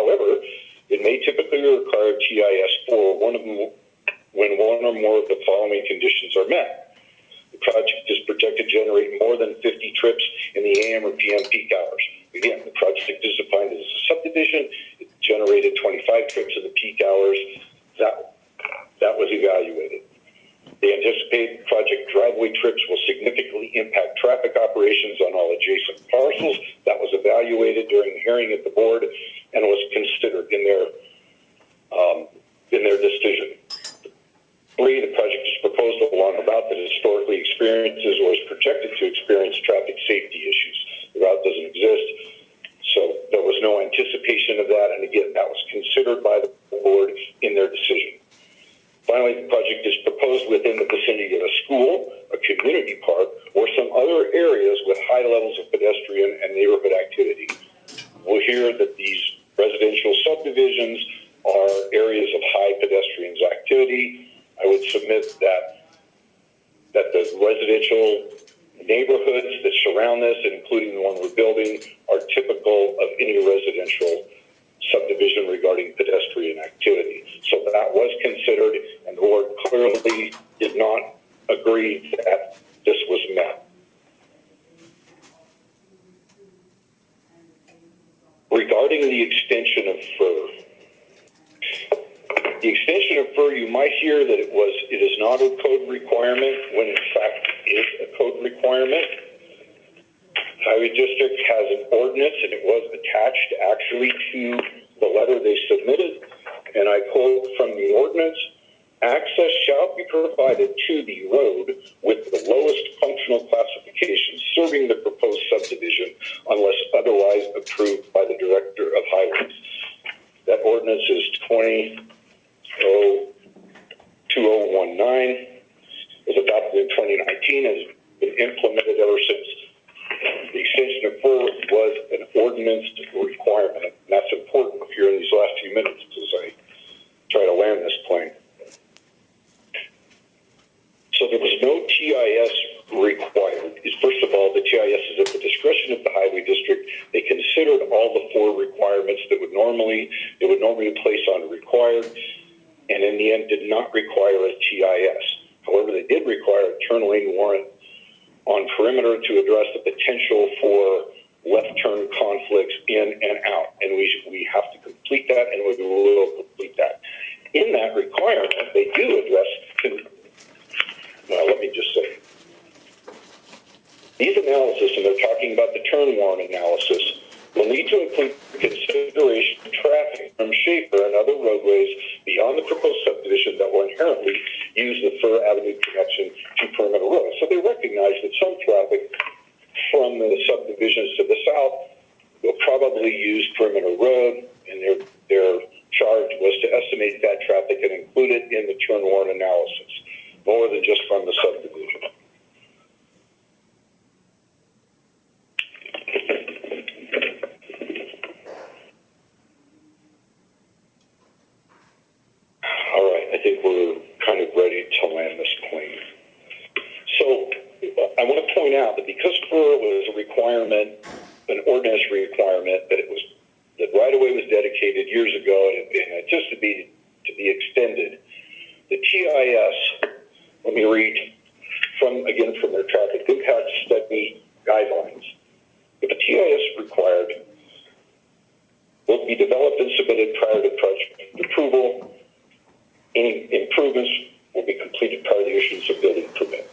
However, it may typically require TIS for when one or more of the following conditions are met. The project is projected to generate more than 50 trips in the AM or PM peak hours. Again, the project is defined as a subdivision. It generated 25 trips in the peak hours. That was evaluated. The anticipated project driveway trips will significantly impact traffic operations on all adjacent parcels. That was evaluated during the hearing at the board and was considered in their decision. 3, the project is proposed along a route that historically experiences or is projected to experience traffic safety issues. The route doesn't exist, so there was no anticipation of that, and again, that was considered by the board in their decision. Finally, the project is proposed within the vicinity of a school, a community park, or some other areas with high levels of pedestrian and neighborhood activity. We'll hear that these residential subdivisions are areas of high pedestrians activity. I would submit that the residential neighborhoods that surround this, including the one we're building, are typical of any residential subdivision regarding pedestrian activity. So that was considered, and the board clearly did not agree that this was met. Regarding the extension of FUR, the extension of FUR, you might hear that it is not a code requirement, when in fact it is a code requirement. Highway District has an ordinance, and it was attached actually to the letter they submitted, and I quote from the ordinance: access shall be provided to the road with the lowest functional classification serving the proposed subdivision unless otherwise approved by the Director of Highways. That ordinance is 2019, was adopted in 2019, and has been implemented ever since. The extension of FUR was an ordinance requirement, and that's important here in these last few minutes as I try to land this plane. So there was no TIS required. First of all, the TIS is at the discretion of the Highway District. They considered all the 4 requirements that would normally place on required, and in the end did not require a TIS. However, they did require a turn lane warrant on perimeter to address the potential for left turn conflicts in and out, and we have to complete that, and we will complete that. In that requirement, they do address, let me just say, these analysis, and they're talking about the turn warrant analysis, will need to include consideration of traffic from Schaefer and other roadways beyond the proposed subdivision that will inherently use the Fur Avenue connection to Perimeter Road. So they recognize that some traffic from the subdivisions to the south will probably use Perimeter Road, and their charge was to estimate that traffic and include it in the turn warrant analysis, more than just from the subdivision. All right, I think we're kind of ready to land this plane. So I want to point out that because FUR was a requirement, an ordinance requirement, that right-of-way was dedicated years ago and just to be extended, the TIS, let me read from their traffic impact study guidelines. If a TIS required, will be developed and submitted prior to project approval. Any improvements will be completed prior to the issuance of building permit.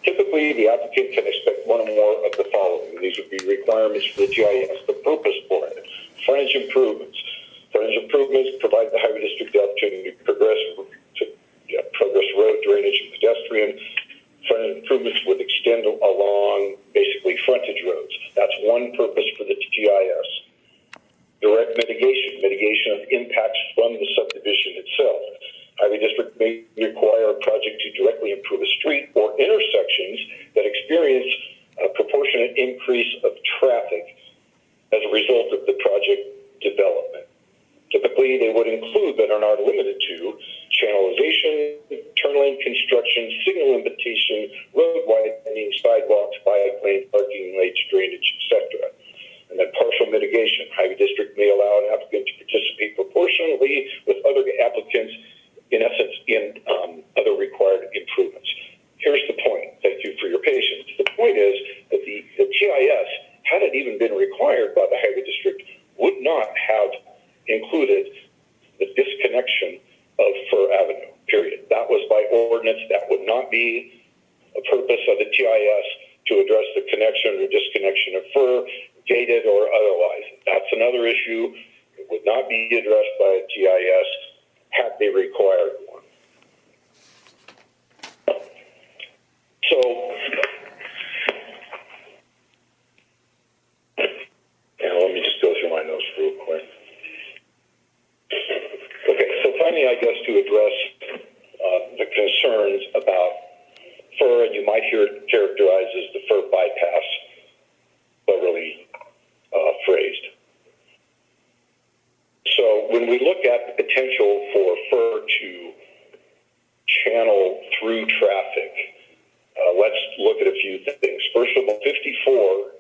Typically, the applicant can expect one or more of the following. These would be requirements for the GIS, the purpose for it. Frontage improvements. Frontage improvements provide the Highway District the opportunity to progress road drainage and pedestrian. Frontage improvements would extend along basically frontage roads. That's one purpose for the GIS. Direct mitigation of impacts from the subdivision itself. Highway District may require a project to directly improve a street or intersections that experience a proportionate increase of traffic as a result of the project development. Typically, they would include, but are not limited to, channelization, turn lane construction, signal invitation, road widening, sidewalks, bike lane, parking lanes, drainage, etc. And then partial mitigation. Highway District may allow an applicant to participate included the disconnection of Fir Avenue, period. That was by ordinance. That would not be a purpose of the TIS to address the connection or disconnection of Fir, gated or otherwise. That's another issue. It would not be addressed by a TIS had they required one. So, now let me just go through my notes real quick. Okay, so finally, I guess to address the concerns about Fir, and you might hear it characterized as the Fir bypass, cleverly phrased. So when we look at the potential for Fir to channel through traffic, let's look at a few things. First of all, 54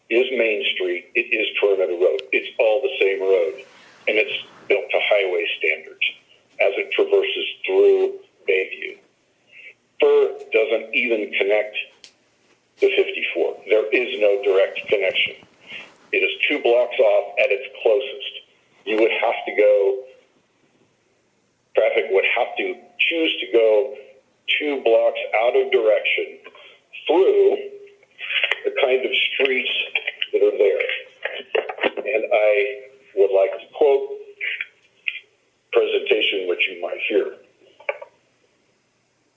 is Main Street. It is perimeter road. It's all the same road, and it's built to highway standards as it traverses through Bayview. Fir doesn't even connect to 54. There is no direct connection. It is 2 blocks off at its closest. You would have to go, traffic would have to choose to go 2 blocks out of direction through the kind of streets that are there. And I would like to quote presentation which you might hear.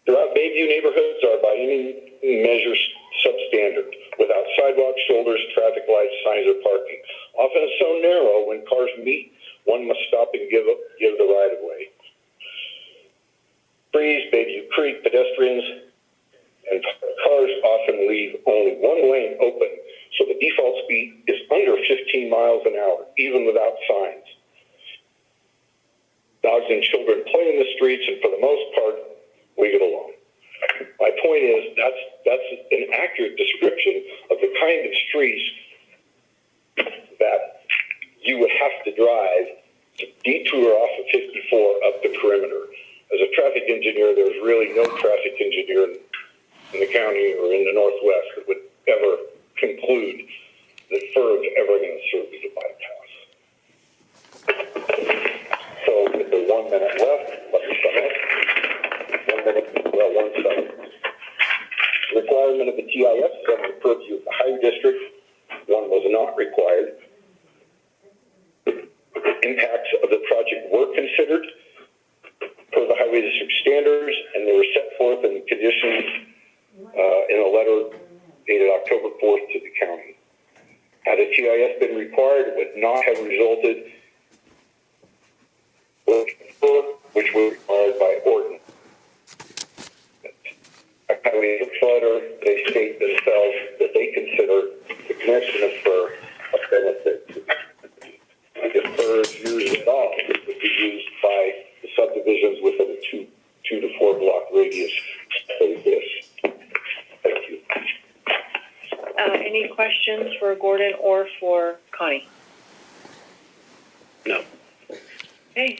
Throughout Bayview, neighborhoods are by any measure substandard, without sidewalks, shoulders, traffic lights, signs, or parking. Often so narrow, when cars meet, one must stop and give the right-of-way. Breeze, Bayview Creek, pedestrians and cars often leave only one lane open, so the default speed is under 15 miles an hour, even without signs. Dogs and children play in the streets, and for the most part, we get along. My point is that's an accurate description of the kind of streets that you would have to drive to detour off of 54 up the perimeter. As a traffic engineer, there's really no traffic engineer in the county or in the Northwest that would ever conclude that Fir is ever going to serve as a bypass. So with the 1 minute left, let me sum up. 1 minute, well, 1 second. The requirement of the TIS is under the purview of the Highway District. One was not required. Impacts of the project were considered per the Highway District standards, and they were set forth in conditions in a letter dated October 4th to the county. Had a TIS been required, it would not have resulted which was required by ordinance. A Highway District letter, they state themselves that they consider the connection of Fir a benefit. If Fir is used at all, it would be used by the subdivisions within a 2 to 4 block radius of this. Thank you. Any questions for Gordon or for Connie? No. Okay.